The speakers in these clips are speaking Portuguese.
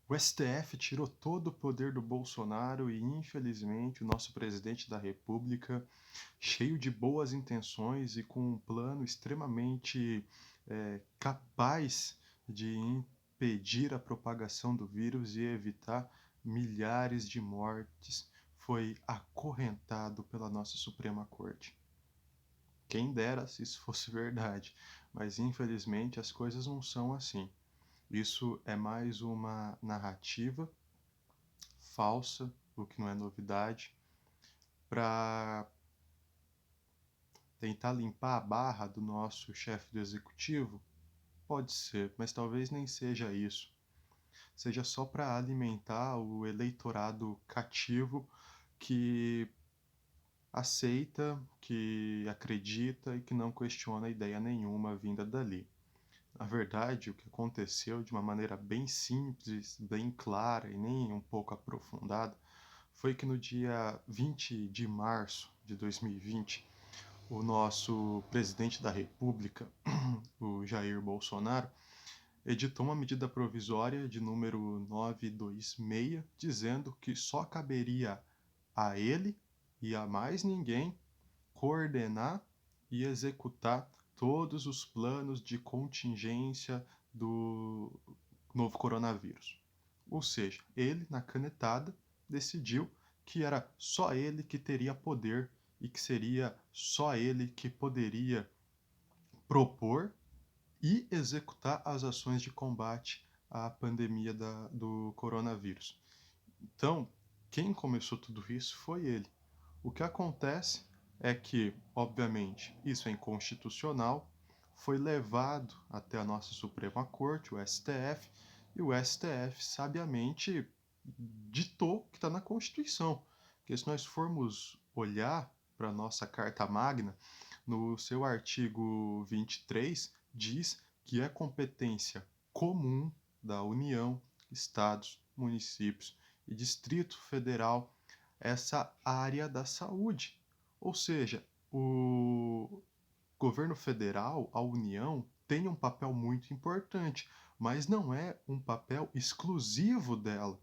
O STF tirou todo o poder do Bolsonaro e, infelizmente, o nosso presidente da República, cheio de boas intenções e com um plano extremamente capaz de impedir a propagação do vírus e evitar milhares de mortes, foi acorrentado pela nossa Suprema Corte. Quem dera se isso fosse verdade, mas infelizmente as coisas não são assim. Isso é mais uma narrativa falsa, o que não é novidade, para tentar limpar a barra do nosso chefe do executivo? Pode ser, mas talvez nem seja isso. Seja só para alimentar o eleitorado cativo que aceita, que acredita e que não questiona ideia nenhuma vinda dali. Na verdade, o que aconteceu de uma maneira bem simples, bem clara e nem um pouco aprofundada, foi que no dia 20 de março de 2020, o nosso presidente da República, o Jair Bolsonaro, editou uma medida provisória de número 926, dizendo que só caberia a ele e a mais ninguém coordenar e executar todos os planos de contingência do novo coronavírus. Ou seja, ele, na canetada, decidiu que era só ele que teria poder e que seria só ele que poderia propor e executar as ações de combate à pandemia do coronavírus. Então, quem começou tudo isso foi ele. O que acontece é que, obviamente, isso é inconstitucional, foi levado até a nossa Suprema Corte, o STF, e o STF sabiamente ditou que está na Constituição. Porque se nós formos olhar para a nossa Carta Magna, no seu artigo 23, diz que é competência comum da União, Estados, municípios e Distrito Federal essa área da saúde. Ou seja, o governo federal, a União, tem um papel muito importante, mas não é um papel exclusivo dela.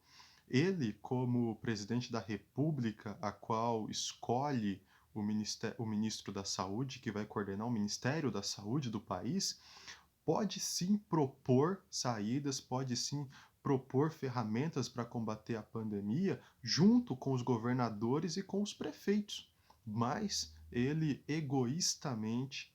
Ele, como presidente da República, a qual escolhe o ministro da Saúde, que vai coordenar o Ministério da Saúde do país, pode sim propor saídas, pode sim propor ferramentas para combater a pandemia junto com os governadores e com os prefeitos. Mas ele egoístamente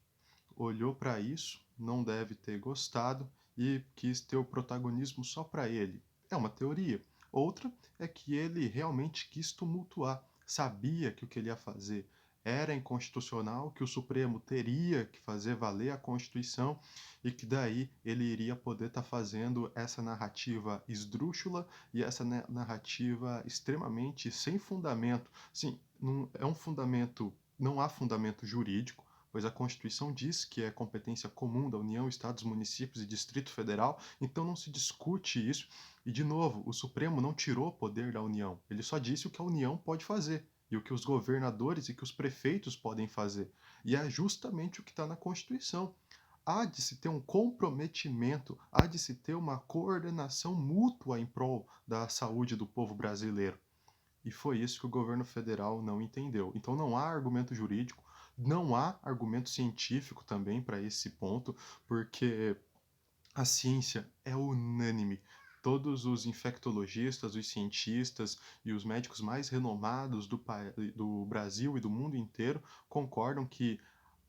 olhou para isso, não deve ter gostado e quis ter o protagonismo só para ele. É uma teoria. Outra é que ele realmente quis tumultuar, sabia que o que ele ia fazer era inconstitucional, que o Supremo teria que fazer valer a Constituição e que daí ele iria poder estar fazendo essa narrativa esdrúxula e essa narrativa extremamente sem fundamento. Sim, não é um fundamento, não há fundamento jurídico, pois a Constituição diz que é competência comum da União, Estados, municípios e Distrito Federal, então não se discute isso. E, de novo, o Supremo não tirou poder da União, ele só disse o que a União pode fazer e o que os governadores e que os prefeitos podem fazer. E é justamente o que está na Constituição. Há de se ter um comprometimento, há de se ter uma coordenação mútua em prol da saúde do povo brasileiro. E foi isso que o governo federal não entendeu. Então não há argumento jurídico, não há argumento científico também para esse ponto, porque a ciência é unânime. Todos os infectologistas, os cientistas e os médicos mais renomados do Brasil e do mundo inteiro concordam que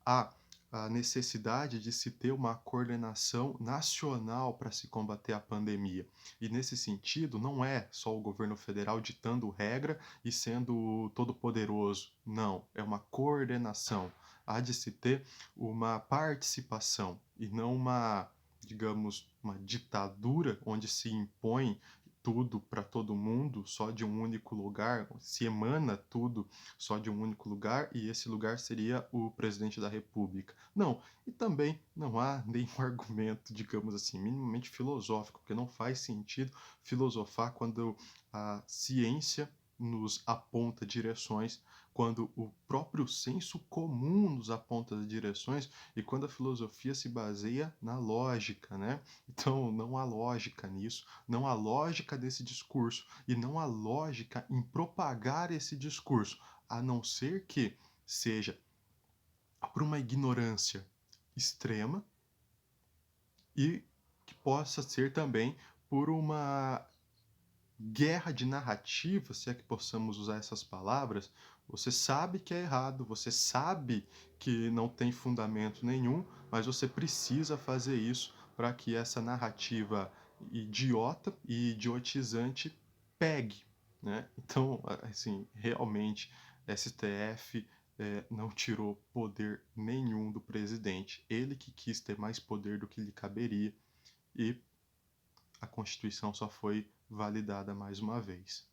há a necessidade de se ter uma coordenação nacional para se combater a pandemia. E nesse sentido, não é só o governo federal ditando regra e sendo todo-poderoso. Não, é uma coordenação. Há de se ter uma participação e não uma, digamos, uma ditadura onde se impõe tudo para todo mundo só de um único lugar, se emana tudo só de um único lugar e esse lugar seria o presidente da República. Não, e também não há nenhum argumento, digamos assim, minimamente filosófico, porque não faz sentido filosofar quando a ciência nos aponta direções, quando o próprio senso comum nos aponta direções e quando a filosofia se baseia na lógica, né? Então, não há lógica nisso, não há lógica desse discurso e não há lógica em propagar esse discurso, a não ser que seja por uma ignorância extrema e que possa ser também por uma guerra de narrativa, se é que possamos usar essas palavras. Você sabe que é errado, você sabe que não tem fundamento nenhum, mas você precisa fazer isso para que essa narrativa idiota e idiotizante pegue, né? Então, assim, realmente, STF não tirou poder nenhum do presidente. Ele que quis ter mais poder do que lhe caberia e a Constituição só foi validada mais uma vez.